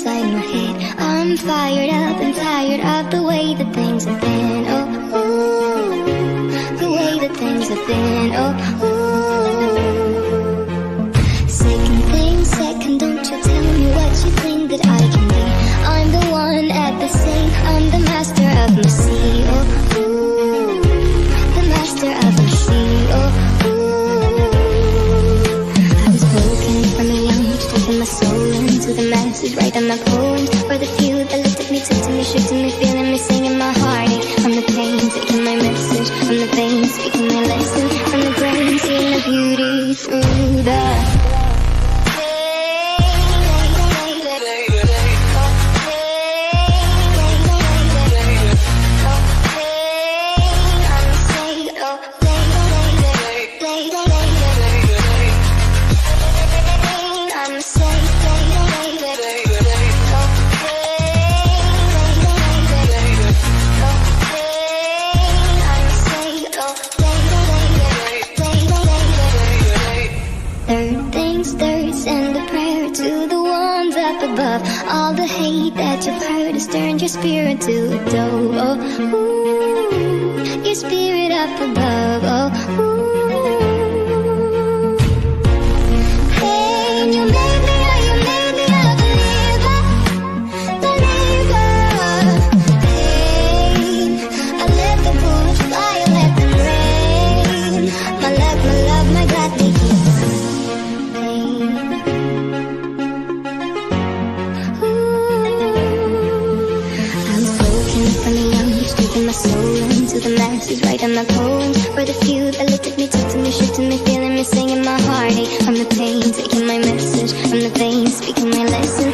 inside my head. I'm fired up and tired of the way that things have been. Oh, ooh, the way that things have been. Oh, ooh. Second thing, second, don't you tell me what you think that I can be. I'm the one at the same, I'm the master of my sea. Oh, ooh, the master of my sea. Oh, from a young age, taking my soul into the masses, writing my poems for the few that looked at me, took to me, shook to me, feeling me, singing my heartache. From the pain, taking my message, from the veins, speaking my lesson, from the brain, seeing the beauty through the all the hate that you've heard has turned your spirit to a dove. Oh, ooh, your spirit up above. Oh, ooh. Hey, and you made me a believer, believer. Hey, I let the bullets fly, I let them rain. My love, my God, they keep my soul into the masses, writing my poems for the few that looked at me, took to me, shook to me, feeling me, singing my heartache. From the pain, taking my message, from the veins, speaking my lesson,